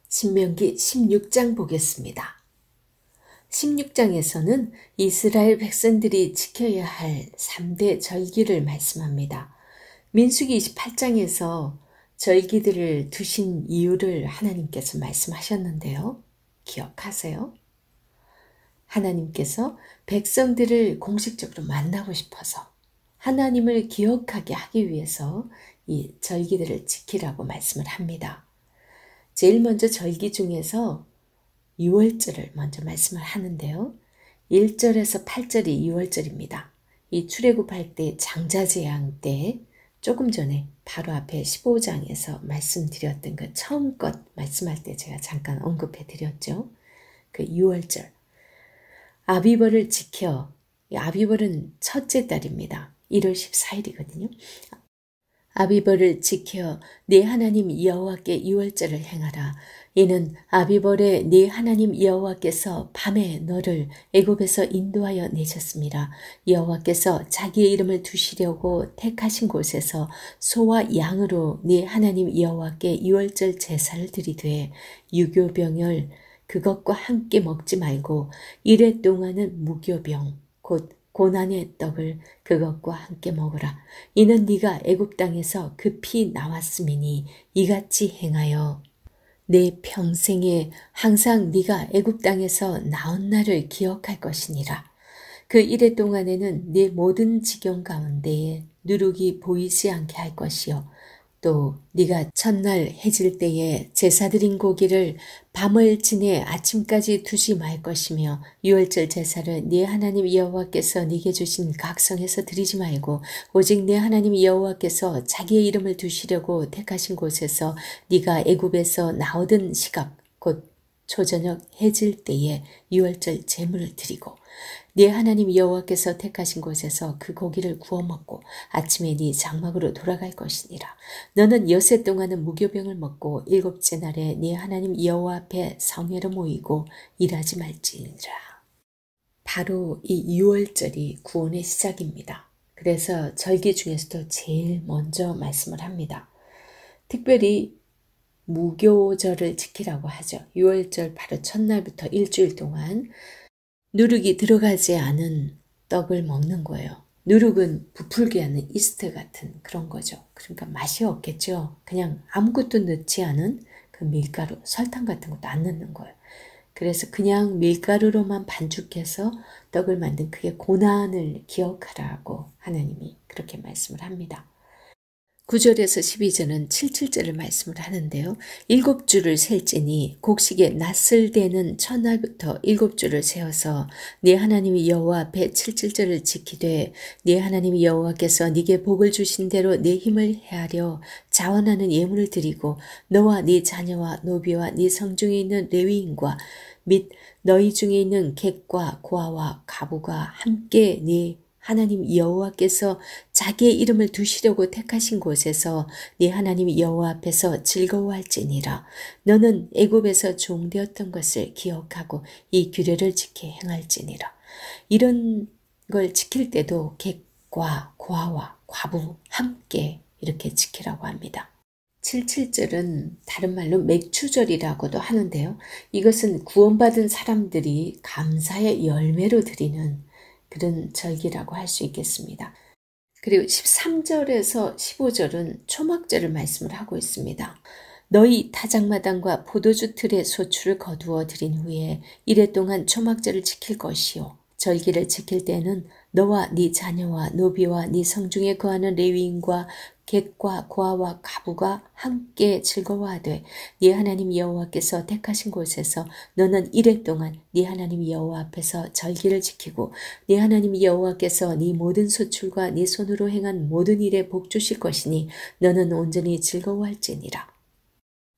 신명기 16장 보겠습니다. 16장에서는 이스라엘 백성들이 지켜야 할 3대 절기를 말씀합니다. 민수기 28장에서 절기들을 두신 이유를 하나님께서 말씀하셨는데요. 기억하세요? 하나님께서 백성들을 공식적으로 만나고 싶어서 하나님을 기억하게 하기 위해서 이 절기들을 지키라고 말씀을 합니다. 제일 먼저 절기 중에서 유월절을 먼저 말씀을 하는데요. 1절에서 8절이 유월절입니다. 이 출애굽할 때 장자재앙 때 조금 전에 바로 앞에 15장에서 말씀드렸던 그 처음 것 말씀할 때 제가 잠깐 언급해 드렸죠. 그 유월절. 아비벌을 지켜, 아비벌은 첫째 달입니다. 1월 14일이거든요. 아비벌을 지켜 네 하나님 여호와께 유월절을 행하라. 이는 아비벌에 네 하나님 여호와께서 밤에 너를 애굽에서 인도하여 내셨습니다. 여호와께서 자기의 이름을 두시려고 택하신 곳에서 소와 양으로 네 하나님 여호와께 유월절 제사를 드리되 유교병을 그것과 함께 먹지 말고 이래 동안은 무교병 곧 고난의 떡을 그것과 함께 먹으라. 이는 네가 애굽 땅에서 급히 나왔음이니 이같이 행하여 내 평생에 항상 네가 애굽 땅에서 나온 날을 기억할 것이니라. 그 이래 동안에는 네 모든 지경 가운데에 누룩이 보이지 않게 할 것이요. 또 네가 첫날 해질 때에 제사 드린 고기를 밤을 지내 아침까지 두지 말 것이며 유월절 제사를 네 하나님 여호와께서 네게 주신 각성에서 드리지 말고 오직 네 하나님 여호와께서 자기의 이름을 두시려고 택하신 곳에서 네가 애굽에서 나오던 시각 곧 초저녁 해질 때에 유월절 제물을 드리고 네 하나님 여호와께서 택하신 곳에서 그 고기를 구워 먹고 아침에 네 장막으로 돌아갈 것이니라. 너는 엿새 동안은 무교병을 먹고 일곱째 날에 네 하나님 여호와 앞에 성회로 모이고 일하지 말지니라. 바로 이 유월절이 구원의 시작입니다. 그래서 절기 중에서도 제일 먼저 말씀을 합니다. 특별히 무교절을 지키라고 하죠. 유월절 바로 첫날부터 일주일 동안 누룩이 들어가지 않은 떡을 먹는 거예요. 누룩은 부풀게 하는 이스트 같은 그런 거죠. 그러니까 맛이 없겠죠. 그냥 아무것도 넣지 않은 그 밀가루, 설탕 같은 것도 안 넣는 거예요. 그래서 그냥 밀가루로만 반죽해서 떡을 만든 그게 고난을 기억하라고 하나님이 그렇게 말씀을 합니다. 9절에서 12절은 77절을 말씀을 하는데요. 7주를 셀지니 곡식에 낫을 대는 첫날부터 7주를 세어서 네 하나님 여호와 앞에 77절을 지키되 네 하나님 여호와께서 네게 복을 주신 대로 네 힘을 헤아려 자원하는 예물을 드리고 너와 네 자녀와 노비와 네 성중에 있는 레위인과 및 너희 중에 있는 객과 고아와 가부가 함께 네 하나님 여호와께서 자기의 이름을 두시려고 택하신 곳에서 네 하나님 여호와 앞에서 즐거워할지니라. 너는 애굽에서 종되었던 것을 기억하고 이 규례를 지켜 행할지니라. 이런 걸 지킬 때도 객과 고아와 과부 함께 이렇게 지키라고 합니다. 77절은 다른 말로 맥추절이라고도 하는데요. 이것은 구원받은 사람들이 감사의 열매로 드리는 그런 절기라고 할 수 있겠습니다. 그리고 13절에서 15절은 초막절을 말씀을 하고 있습니다. 너희 타작마당과 포도주 틀의 소출을 거두어 들인 후에 이래 동안 초막절을 지킬 것이요. 절기를 지킬 때는 너와 네 자녀와 노비와 네 성중에 거하는 레위인과 객과 고아와 가부가 함께 즐거워하되 네 하나님 여호와께서 택하신 곳에서 너는 이래 동안 네 하나님 여호와 앞에서 절기를 지키고 네 하나님 여호와께서 네 모든 소출과 네 손으로 행한 모든 일에 복 주실 것이니 너는 온전히 즐거워할지니라.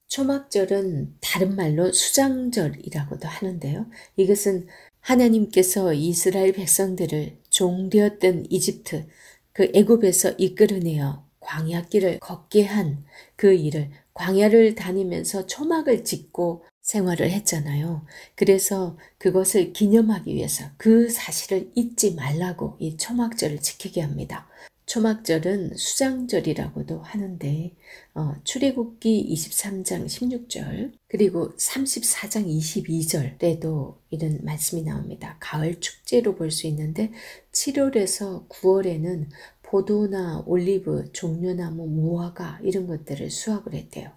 초막절은 다른 말로 수장절이라고도 하는데요. 이것은 하나님께서 이스라엘 백성들을 종되었던 이집트 그 애굽에서 이끌어내어 광야길을 걷게 한 그 일을 광야를 다니면서 초막을 짓고 생활을 했잖아요. 그래서 그것을 기념하기 위해서 그 사실을 잊지 말라고 이 초막절을 지키게 합니다. 초막절은 수장절이라고도 하는데 출애굽기 23장 16절 그리고 34장 22절에도 이런 말씀이 나옵니다. 가을 축제로 볼 수 있는데 7월에서 9월에는 포도나 올리브, 종려나무, 무화과 이런 것들을 수확을 했대요.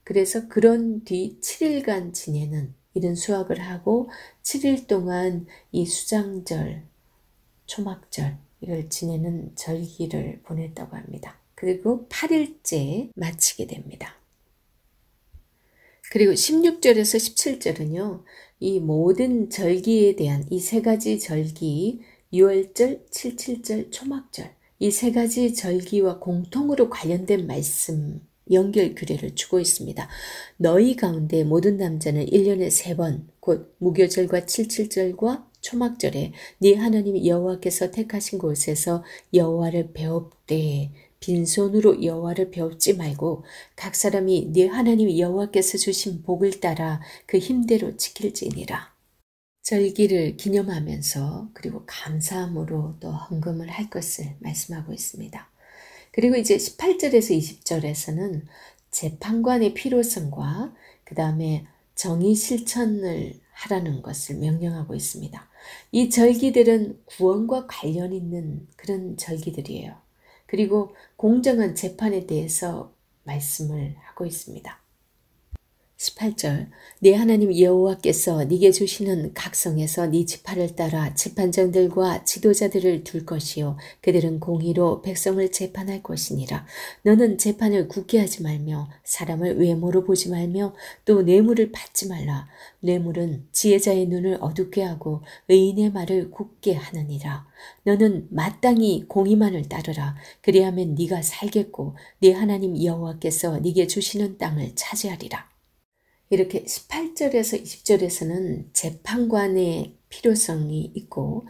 그래서 그런 뒤 7일간 지내는 이런 수확을 하고 7일 동안 이 수장절, 초막절 이걸 지내는 절기를 보냈다고 합니다. 그리고 8일째 마치게 됩니다. 그리고 16절에서 17절은요. 이 모든 절기에 대한 이 세 가지 절기, 유월절, 칠칠절, 초막절 이 세 가지 절기와 공통으로 관련된 말씀 연결 규례를 주고 있습니다. 너희 가운데 모든 남자는 1년에 3번 곧 무교절과 칠칠절과 초막절에 네 하나님 여호와께서 택하신 곳에서 여호와를 배웁되 빈손으로 여호와를 배웁지 말고 각 사람이 네 하나님 여호와께서 주신 복을 따라 그 힘대로 지킬지니라. 절기를 기념하면서 그리고 감사함으로 또 헌금을 할 것을 말씀하고 있습니다. 그리고 이제 18절에서 20절에서는 재판관의 필요성과 그 다음에 정의 실천을 하라는 것을 명령하고 있습니다. 이 절기들은 구원과 관련 있는 그런 절기들이에요. 그리고 공정한 재판에 대해서 말씀을 하고 있습니다. 18절 네 하나님 여호와께서 네게 주시는 각성에서 네 지파를 따라 재판장들과 지도자들을 둘 것이요 그들은 공의로 백성을 재판할 것이니라. 너는 재판을 굳게 하지 말며 사람을 외모로 보지 말며 또 뇌물을 받지 말라. 뇌물은 지혜자의 눈을 어둡게 하고 의인의 말을 굳게 하느니라. 너는 마땅히 공의만을 따르라. 그리하면 네가 살겠고 네 하나님 여호와께서 네게 주시는 땅을 차지하리라. 이렇게 18절에서 20절에서는 재판관의 필요성이 있고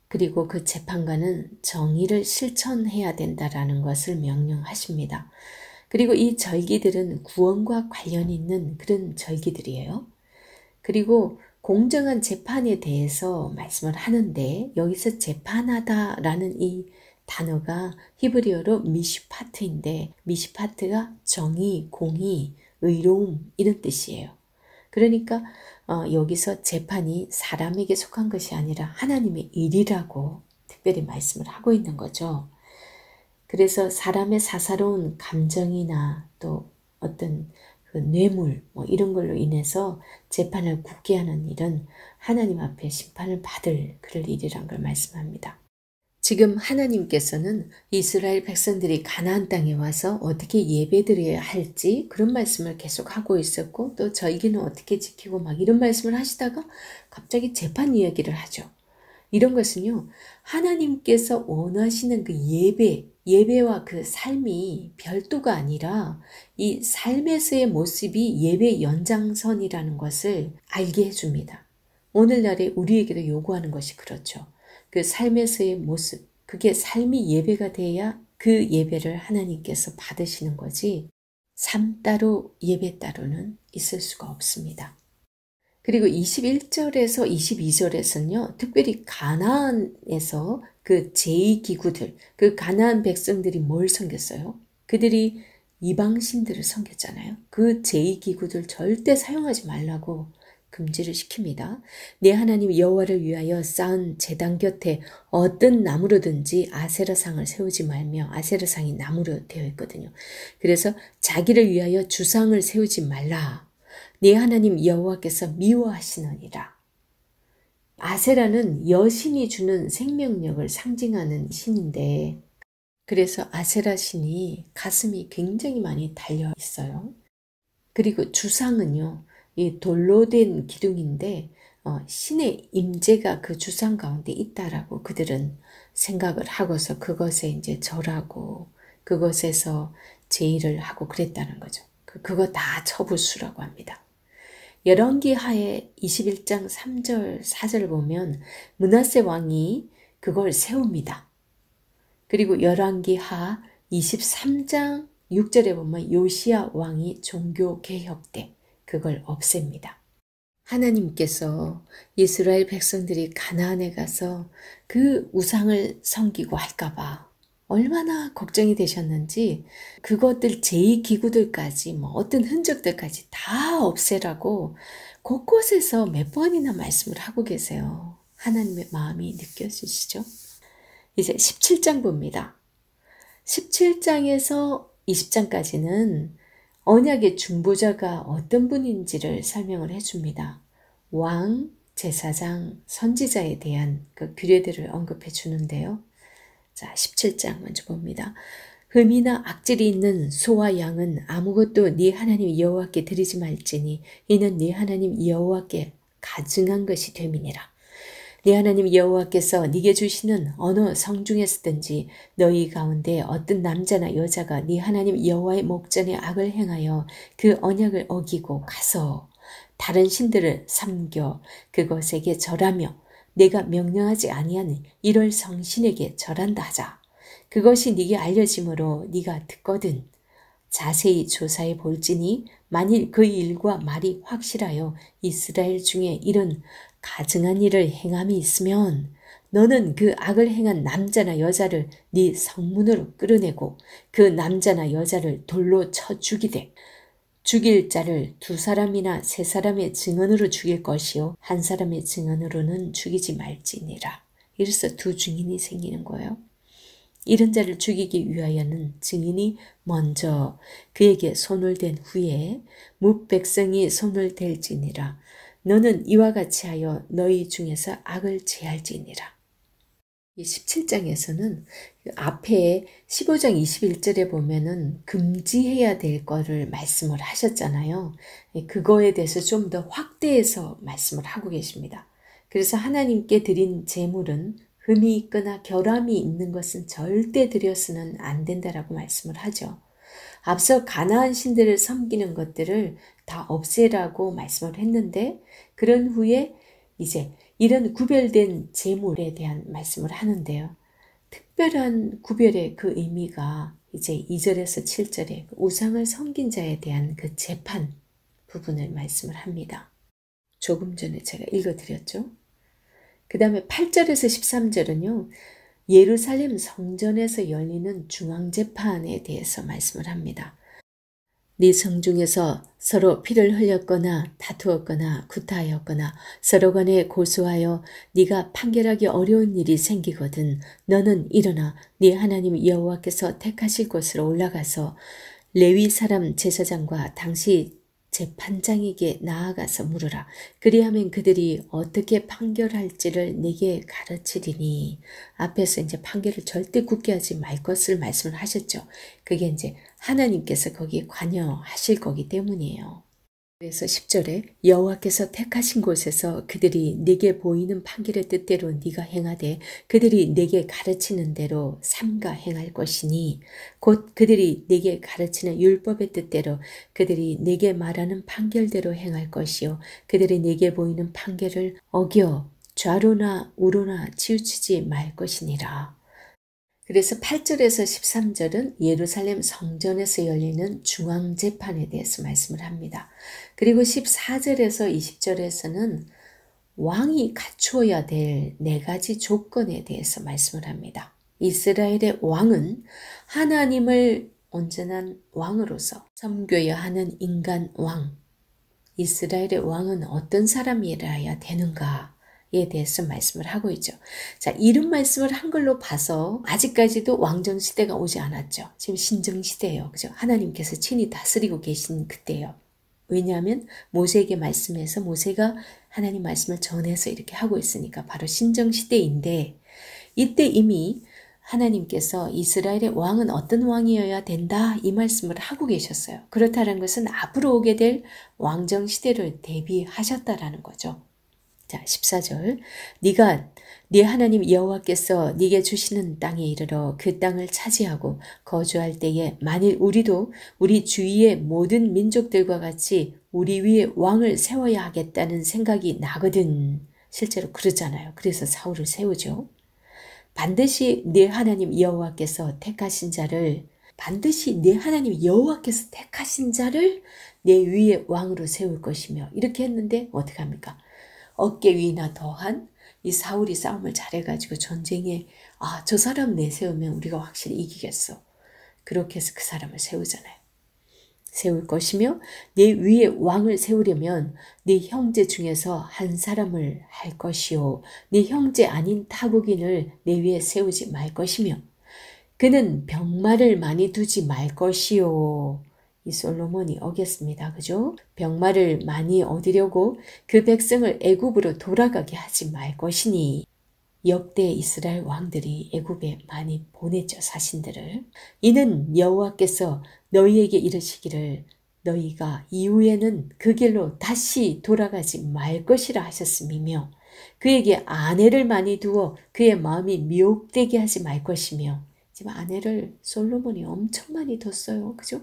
그리고 그 재판관은 정의를 실천해야 된다라는 것을 명령하십니다. 그리고 이 절기들은 구원과 관련 있는 그런 절기들이에요. 그리고 공정한 재판에 대해서 말씀을 하는데 여기서 재판하다라는 이 단어가 히브리어로 미시파트인데 미시파트가 정의, 공의, 의로움 이런 뜻이에요. 그러니까 여기서 재판이 사람에게 속한 것이 아니라 하나님의 일이라고 특별히 말씀을 하고 있는 거죠. 그래서 사람의 사사로운 감정이나 또 어떤 그 뇌물 이런 걸로 인해서 재판을 굳게 하는 일은 하나님 앞에 심판을 받을 그럴 일이란 걸 말씀합니다. 지금 하나님께서는 이스라엘 백성들이 가나안 땅에 와서 어떻게 예배드려야 할지 그런 말씀을 계속 하고 있었고 또 절기는 어떻게 지키고 막 이런 말씀을 하시다가 갑자기 재판 이야기를 하죠. 이런 것은요. 하나님께서 원하시는 그 예배와 그 삶이 별도가 아니라 이 삶에서의 모습이 예배 연장선이라는 것을 알게 해줍니다. 오늘날에 우리에게도 요구하는 것이 그렇죠. 그 삶에서의 모습, 그게 삶이 예배가 돼야 그 예배를 하나님께서 받으시는 거지 삶 따로 예배 따로는 있을 수가 없습니다. 그리고 21절에서 22절에서는요. 특별히 가나안에서 그 제2기구들, 그 가나안 백성들이 뭘 섬겼어요? 그들이 이방신들을 섬겼잖아요. 그 제2기구들 절대 사용하지 말라고 금지를 시킵니다. 내 하나님 여호와를 위하여 쌓은 제단 곁에 어떤 나무로든지 아세라상을 세우지 말며 아세라상이 나무로 되어 있거든요. 그래서 자기를 위하여 주상을 세우지 말라. 네 하나님 여호와께서 미워하시느니라. 아세라는 여신이 주는 생명력을 상징하는 신인데 그래서 아세라 신이 가슴이 굉장히 많이 달려 있어요. 그리고 주상은요. 이 돌로 된 기둥인데 신의 임재가 그 주상 가운데 있다라고 그들은 생각을 하고서 그것에 이제 절하고 그것에서 제의를 하고 그랬다는 거죠. 그거 다 처부수라고 합니다. 열왕기 하에 21장 3절 4절 보면 므낫세 왕이 그걸 세웁니다. 그리고 열왕기 하 23장 6절에 보면 요시야 왕이 종교 개혁 때 그걸 없앱니다. 하나님께서 이스라엘 백성들이 가나안에 가서 그 우상을 섬기고 할까봐 얼마나 걱정이 되셨는지 그것들 제2기구들까지 어떤 흔적들까지 다 없애라고 곳곳에서 몇 번이나 말씀을 하고 계세요. 하나님의 마음이 느껴지시죠? 이제 17장 봅니다. 17장에서 20장까지는 언약의 중보자가 어떤 분인지를 설명을 해줍니다. 왕, 제사장, 선지자에 대한 그 규례들을 언급해 주는데요. 자, 17장 먼저 봅니다. 흠이나 악질이 있는 소와 양은 아무것도 네 하나님 여호와께 드리지 말지니 이는 네 하나님 여호와께 가증한 것이 됨이니라. 네 하나님 여호와께서 네게 주시는 어느 성중에서든지 너희 가운데 어떤 남자나 여자가 네 하나님 여호와의 목전에 악을 행하여 그 언약을 어기고 가서 다른 신들을 섬겨 그것에게 절하며 내가 명령하지 아니한 이럴 성신에게 절한다 하자. 그것이 네게 알려짐으로 네가 듣거든 자세히 조사해 볼지니 만일 그 일과 말이 확실하여 이스라엘 중에 이런 가증한 일을 행함이 있으면 너는 그 악을 행한 남자나 여자를 네 성문으로 끌어내고 그 남자나 여자를 돌로 쳐 죽이되 죽일 자를 2사람이나 3사람의 증언으로 죽일 것이요 한 사람의 증언으로는 죽이지 말지니라. 이래서 2증인이 생기는 거예요. 이런 자를 죽이기 위하여는 증인이 먼저 그에게 손을 댄 후에 뭇백성이 손을 댈지니라. 너는 이와 같이 하여 너희 중에서 악을 제할지니라. 이 17장에서는 앞에 15장 21절에 보면은 금지해야 될 거를 말씀을 하셨잖아요. 그거에 대해서 좀 더 확대해서 말씀을 하고 계십니다. 그래서 하나님께 드린 제물은 흠이 있거나 결함이 있는 것은 절대 드려서는 안 된다라고 말씀을 하죠. 앞서 가나안 신들을 섬기는 것들을 다 없애라고 말씀을 했는데 그런 후에 이제 이런 구별된 제물에 대한 말씀을 하는데요. 특별한 구별의 그 의미가 이제 2절에서 7절에 우상을 섬긴 자에 대한 그 재판 부분을 말씀을 합니다. 조금 전에 제가 읽어드렸죠. 그 다음에 8절에서 13절은요. 예루살렘 성전에서 열리는 중앙재판에 대해서 말씀을 합니다. 네 성중에서 서로 피를 흘렸거나 다투었거나 구타하였거나 서로 간에 고소하여 네가 판결하기 어려운 일이 생기거든 너는 일어나 네 하나님 여호와께서 택하실 곳으로 올라가서 레위 사람 제사장과 당시 재판장에게 나아가서 물으라. 그리하면 그들이 어떻게 판결할지를 네게 가르치리니. 앞에서 이제 판결을 절대 굳게 하지 말 것을 말씀을 하셨죠. 그게 이제 하나님께서 거기에 관여하실 거기 때문이에요. 그래서 10절에 여호와께서 택하신 곳에서 그들이 네게 보이는 판결의 뜻대로 네가 행하되 그들이 네게 가르치는 대로 삼가 행할 것이니 곧 그들이 네게 가르치는 율법의 뜻대로 그들이 네게 말하는 판결대로 행할 것이요 그들이 네게 보이는 판결을 어겨 좌로나 우로나 치우치지 말 것이니라. 그래서 8절에서 13절은 예루살렘 성전에서 열리는 중앙재판에 대해서 말씀을 합니다. 그리고 14절에서 20절에서는 왕이 갖추어야 될 4가지 조건에 대해서 말씀을 합니다. 이스라엘의 왕은 하나님을 온전한 왕으로서 섬겨야 하는 인간 왕. 이스라엘의 왕은 어떤 사람이라야 되는가? 에 대해서 말씀을 하고 있죠. 자, 이런 말씀을 한글로 봐서 아직까지도 왕정시대가 오지 않았죠. 지금 신정시대예요. 그죠? 하나님께서 친히 다스리고 계신 그때예요. 왜냐하면 모세에게 말씀해서 모세가 하나님 말씀을 전해서 이렇게 하고 있으니까 바로 신정시대인데 이때 이미 하나님께서 이스라엘의 왕은 어떤 왕이어야 된다 이 말씀을 하고 계셨어요. 그렇다는 것은 앞으로 오게 될 왕정시대를 대비하셨다라는 거죠. 자, 14절 네가 네 하나님 여호와께서 네게 주시는 땅에 이르러 그 땅을 차지하고 거주할 때에 만일 우리도 우리 주위의 모든 민족들과 같이 우리 위에 왕을 세워야 하겠다는 생각이 나거든. 실제로 그러잖아요. 그래서 사울을 세우죠. 반드시 네 하나님 여호와께서 택하신 자를 반드시 내 하나님 여호와께서 택하신 자를 내 위에 왕으로 세울 것이며 이렇게 했는데 어떻게 합니까? 어깨 위나 더한 이 사울이 싸움을 잘해가지고 전쟁에 저 사람 내세우면 우리가 확실히 이기겠어. 그렇게 해서 그 사람을 세우잖아요. 세울 것이며 내 위에 왕을 세우려면 네 형제 중에서 한 사람을 할 것이요 네 형제 아닌 타국인을 내 위에 세우지 말 것이며 그는 병마를 많이 두지 말 것이요. 이 솔로몬이 어겼습니다. 그죠? 병마를 많이 얻으려고 그 백성을 애굽으로 돌아가게 하지 말 것이니 역대 이스라엘 왕들이 애굽에 많이 보냈죠. 사신들을. 이는 여호와께서 너희에게 이르시기를 너희가 이후에는 그 길로 다시 돌아가지 말 것이라 하셨음이며 그에게 아내를 많이 두어 그의 마음이 미혹되게 하지 말 것이며 지금 아내를 솔로몬이 엄청 많이 뒀어요. 그죠?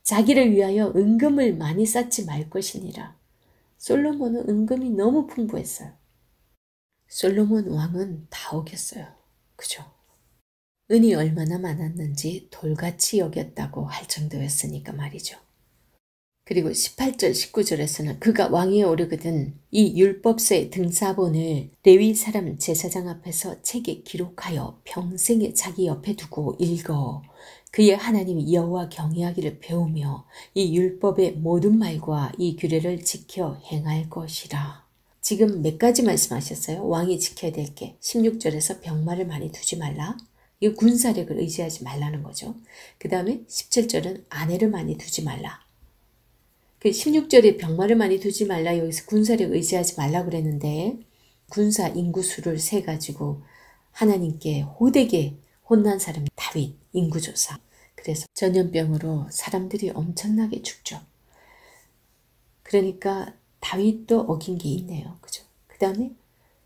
자기를 위하여 은금을 많이 쌓지 말 것이니라. 솔로몬은 은금이 너무 풍부했어요. 솔로몬 왕은 다 어겼어요. 그죠? 은이 얼마나 많았는지 돌같이 여겼다고 할 정도였으니까 말이죠. 그리고 18절 19절에서는 그가 왕위에 오르거든 이 율법서의 등사본을 레위 사람 제사장 앞에서 책에 기록하여 평생에 자기 옆에 두고 읽어 그의 하나님 여호와 경외하기를 배우며 이 율법의 모든 말과 이 규례를 지켜 행할 것이라. 지금 몇 가지 말씀하셨어요? 왕이 지켜야 될 게 16절에서 병마를 많이 두지 말라. 이거 군사력을 의지하지 말라는 거죠. 그 다음에 17절은 아내를 많이 두지 말라. 그 16절에 병마를 많이 두지 말라 여기서 군사력 의지하지 말라 그랬는데 군사 인구수를 세가지고 하나님께 호되게 혼난 사람이 다윗 인구조사. 그래서 전염병으로 사람들이 엄청나게 죽죠. 그러니까 다윗도 어긴 게 있네요. 그죠? 그 다음에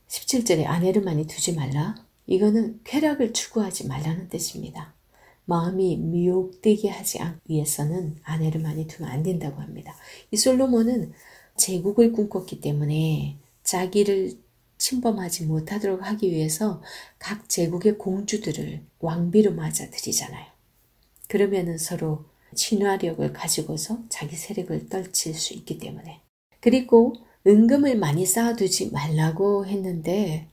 17절에 아내를 많이 두지 말라. 이거는 쾌락을 추구하지 말라는 뜻입니다. 마음이 미혹되게 하지 않기 위해서는 아내를 많이 두면 안 된다고 합니다. 이 솔로몬은 제국을 꿈꿨기 때문에 자기를 침범하지 못하도록 하기 위해서 각 제국의 공주들을 왕비로 맞아들이잖아요. 그러면은 서로 친화력을 가지고서 자기 세력을 떨칠 수 있기 때문에. 그리고 은금을 많이 쌓아두지 말라고 했는데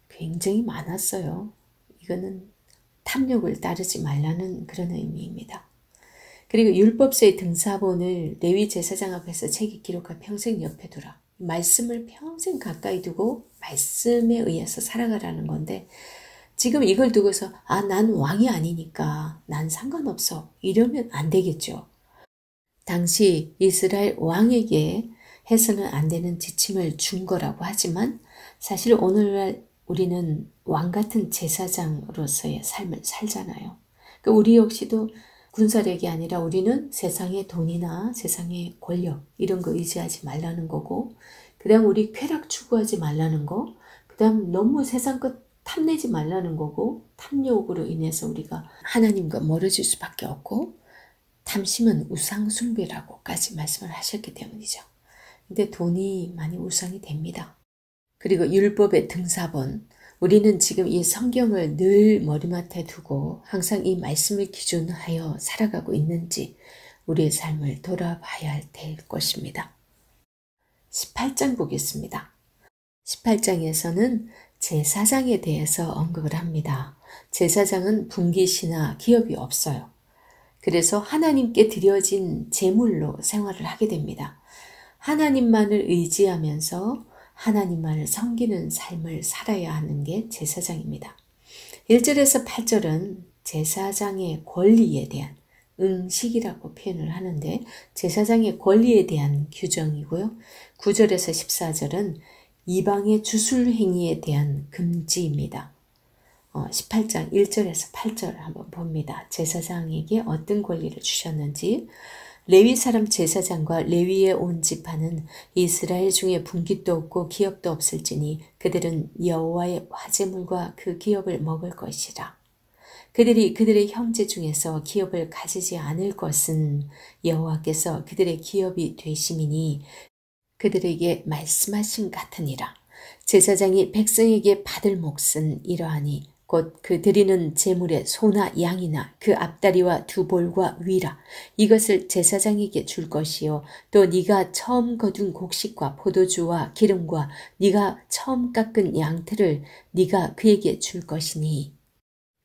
굉장히 많았어요. 이거는 탐욕을 따르지 말라는 그런 의미입니다. 그리고 율법서의 등사본을 레위 제사장 앞에서 책에 기록하 평생 옆에 두라. 말씀을 평생 가까이 두고 말씀에 의해서 살아가라는 건데 지금 이걸 두고서 난 왕이 아니니까 난 상관없어 이러면 안 되겠죠. 당시 이스라엘 왕에게 해서는 안 되는 지침을 준 거라고 하지만 사실 오늘날 우리는 왕 같은 제사장으로서의 삶을 살잖아요. 그러니까 우리 역시도 군사력이 아니라 우리는 세상의 돈이나 세상의 권력 이런 거 의지하지 말라는 거고 그 다음 우리 쾌락 추구하지 말라는 거 그 다음 너무 세상 것 탐내지 말라는 거고 탐욕으로 인해서 우리가 하나님과 멀어질 수밖에 없고 탐심은 우상 숭배라고까지 말씀을 하셨기 때문이죠. 근데 돈이 많이 우상이 됩니다. 그리고 율법의 등사본 우리는 지금 이 성경을 늘 머리맡에 두고 항상 이 말씀을 기준하여 살아가고 있는지 우리의 삶을 돌아봐야 될 것입니다. 18장 보겠습니다. 18장에서는 제사장에 대해서 언급을 합니다. 제사장은 분깃이나 기업이 없어요. 그래서 하나님께 드려진 제물로 생활을 하게 됩니다. 하나님만을 의지하면서 하나님만을 섬기는 삶을 살아야 하는 게 제사장입니다. 1절에서 8절은 제사장의 권리에 대한 응식이라고 표현을 하는데 제사장의 권리에 대한 규정이고요. 9절에서 14절은 이방의 주술 행위에 대한 금지입니다. 18장 1절에서 8절 한번 봅니다. 제사장에게 어떤 권리를 주셨는지 레위 사람 제사장과 레위의 온 지파는 이스라엘 중에 분깃도 없고 기업도 없을지니 그들은 여호와의 화제물과 그 기업을 먹을 것이라. 그들이 그들의 형제 중에서 기업을 가지지 않을 것은 여호와께서 그들의 기업이 되심이니 그들에게 말씀하신 같으니라. 제사장이 백성에게 받을 몫은 이러하니 곧 그 드리는 제물의 소나 양이나 그 앞다리와 두 볼과 위라 이것을 제사장에게 줄 것이요 또 네가 처음 거둔 곡식과 포도주와 기름과 네가 처음 깎은 양털을 네가 그에게 줄 것이니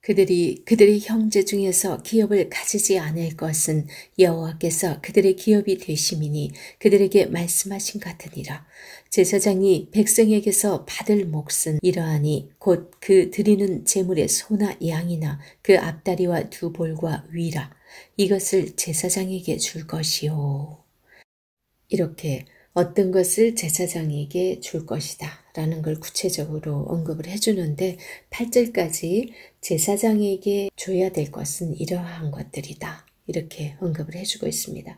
그들이 그들의 형제 중에서 기업을 가지지 않을 것은 여호와께서 그들의 기업이 되심이니 그들에게 말씀하신 같으니라. 제사장이 백성에게서 받을 몫은 이러하니 곧 그 드리는 제물의 소나 양이나 그 앞다리와 두 볼과 위라 이것을 제사장에게 줄 것이요. 이렇게 어떤 것을 제사장에게 줄 것이다 라는 걸 구체적으로 언급을 해주는데 8절까지 제사장에게 줘야 될 것은 이러한 것들이다 이렇게 언급을 해주고 있습니다.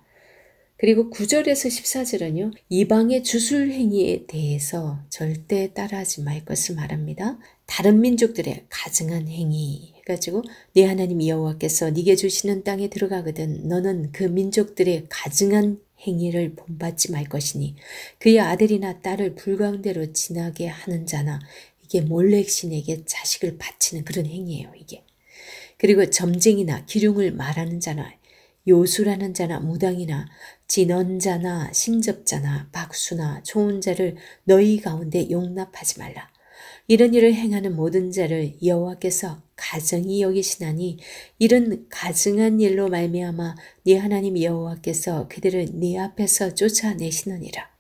그리고 9절에서 14절은요. 이방의 주술 행위에 대해서 절대 따라하지 말 것을 말합니다. 다른 민족들의 가증한 행위 해가지고 네 하나님 여호와께서 네게 주시는 땅에 들어가거든 너는 그 민족들의 가증한 행위를 본받지 말 것이니 그의 아들이나 딸을 불가운데로 지나게 하는 자나 이게 몰렉신에게 자식을 바치는 그런 행위예요. 이게. 그리고 점쟁이나 기륭을 말하는 자나 요술하는 자나 무당이나 진언자나 신접자나 박수나 좋은 자를 너희 가운데 용납하지 말라. 이런 일을 행하는 모든 자를 여호와께서 가증히 여기시나니 이런 가증한 일로 말미암아 네 하나님 여호와께서 그들을 네 앞에서 쫓아내시느니라.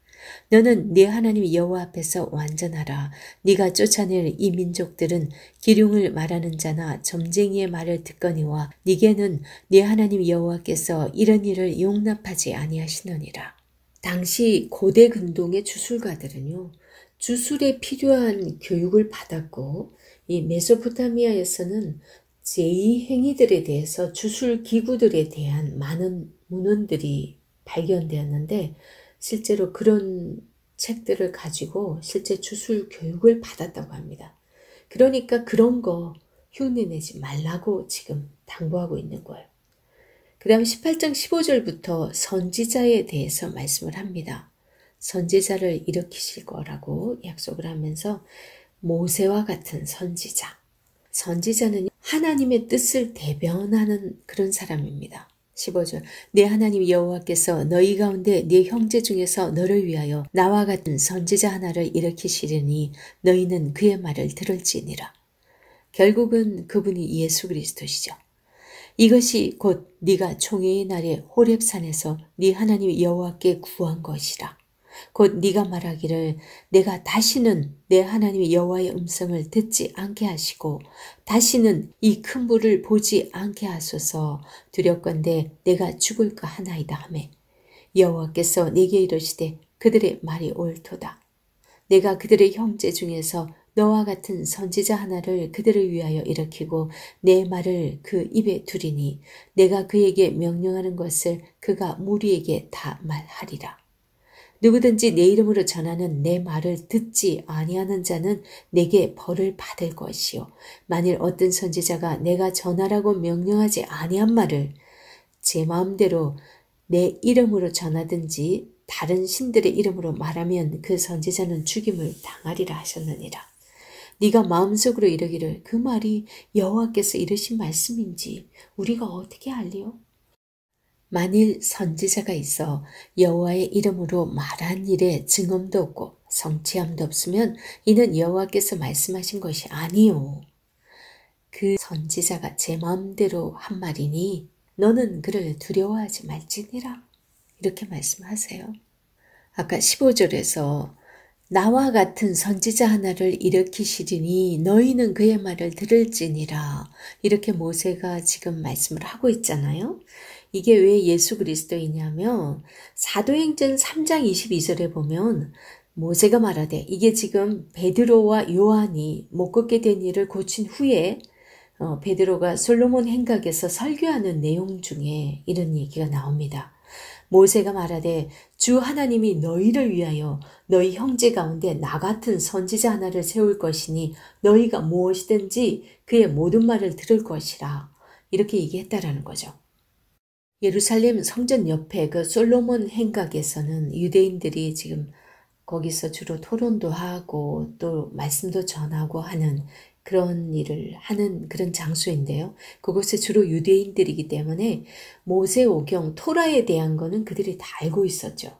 너는 네 하나님 여호와 앞에서 완전하라. 네가 쫓아낼 이 민족들은 기륭을 말하는 자나 점쟁이의 말을 듣거니와 네게는 네 하나님 여호와께서 이런 일을 용납하지 아니하시느니라. 당시 고대 근동의 주술가들은요. 주술에 필요한 교육을 받았고 이 메소포타미아에서는 제2행위들에 대해서 주술 기구들에 대한 많은 문헌들이 발견되었는데 실제로 그런 책들을 가지고 실제 주술 교육을 받았다고 합니다. 그러니까 그런 거 흉내내지 말라고 지금 당부하고 있는 거예요. 그 다음 18장 15절부터 선지자에 대해서 말씀을 합니다. 선지자를 일으키실 거라고 약속을 하면서 모세와 같은 선지자. 선지자는 하나님의 뜻을 대변하는 그런 사람입니다. 15절 내 하나님 여호와께서 너희 가운데 네 형제 중에서 너를 위하여 나와 같은 선지자 하나를 일으키시리니 너희는 그의 말을 들을지니라. 결국은 그분이 예수 그리스도시죠. 이것이 곧 네가 총회의 날에 호렙산에서 네 하나님 여호와께 구한 것이라. 곧 네가 말하기를 내가 다시는 내 하나님 여호와의 음성을 듣지 않게 하시고 다시는 이 큰 불을 보지 않게 하소서 두렵건대 내가 죽을까 하나이다 하매 여호와께서 네게 이르시되 그들의 말이 옳도다. 내가 그들의 형제 중에서 너와 같은 선지자 하나를 그들을 위하여 일으키고 내 말을 그 입에 두리니 내가 그에게 명령하는 것을 그가 무리에게 다 말하리라. 누구든지 내 이름으로 전하는 내 말을 듣지 아니하는 자는 내게 벌을 받을 것이요. 만일 어떤 선지자가 내가 전하라고 명령하지 아니한 말을 제 마음대로 내 이름으로 전하든지 다른 신들의 이름으로 말하면 그 선지자는 죽임을 당하리라 하셨느니라. 네가 마음속으로 이르기를 그 말이 여호와께서 이르신 말씀인지 우리가 어떻게 알리요? 만일 선지자가 있어 여호와의 이름으로 말한 일에 증언도 없고 성취함도 없으면 이는 여호와께서 말씀하신 것이 아니요. 그 선지자가 제 마음대로 한 말이니 너는 그를 두려워하지 말지니라. 이렇게 말씀하세요. 아까 15절에서 나와 같은 선지자 하나를 일으키시리니 너희는 그의 말을 들을지니라. 이렇게 모세가 지금 말씀을 하고 있잖아요. 이게 왜 예수 그리스도이냐면 사도행전 3장 22절에 보면 모세가 말하되 이게 지금 베드로와 요한이 못 걷게 된 일을 고친 후에 베드로가 솔로몬 행각에서 설교하는 내용 중에 이런 얘기가 나옵니다. 모세가 말하되 주 하나님이 너희를 위하여 너희 형제 가운데 나 같은 선지자 하나를 세울 것이니 너희가 무엇이든지 그의 모든 말을 들을 것이라. 이렇게 얘기했다라는 거죠. 예루살렘 성전 옆에 그 솔로몬 행각에서는 유대인들이 지금 거기서 주로 토론도 하고 또 말씀도 전하고 하는 그런 일을 하는 그런 장소인데요. 그곳에 주로 유대인들이기 때문에 모세오경 토라에 대한 거는 그들이 다 알고 있었죠.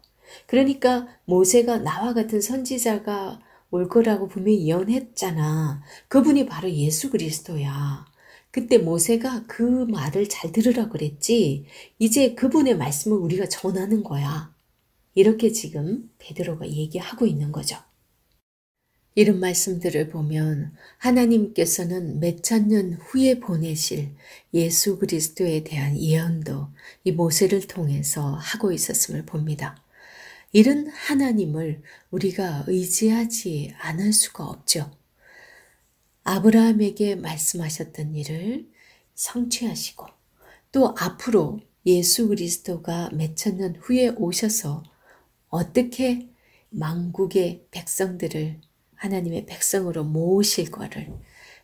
그러니까 모세가 나와 같은 선지자가 올 거라고 분명히 예언했잖아. 그분이 바로 예수 그리스도야. 그때 모세가 그 말을 잘 들으라 그랬지. 이제 그분의 말씀을 우리가 전하는 거야. 이렇게 지금 베드로가 얘기하고 있는 거죠. 이런 말씀들을 보면 하나님께서는 몇천 년 후에 보내실 예수 그리스도에 대한 예언도 이 모세를 통해서 하고 있었음을 봅니다. 이런 하나님을 우리가 의지하지 않을 수가 없죠. 아브라함에게 말씀하셨던 일을 성취하시고 또 앞으로 예수 그리스도가 몇천 년 후에 오셔서 어떻게 만국의 백성들을 하나님의 백성으로 모으실 거를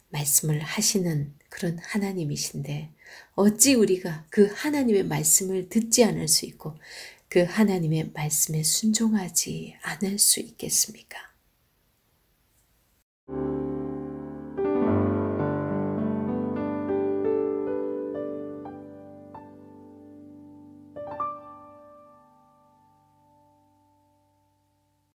말씀을 하시는 그런 하나님이신데 어찌 우리가 그 하나님의 말씀을 듣지 않을 수 있고 그 하나님의 말씀에 순종하지 않을 수 있겠습니까?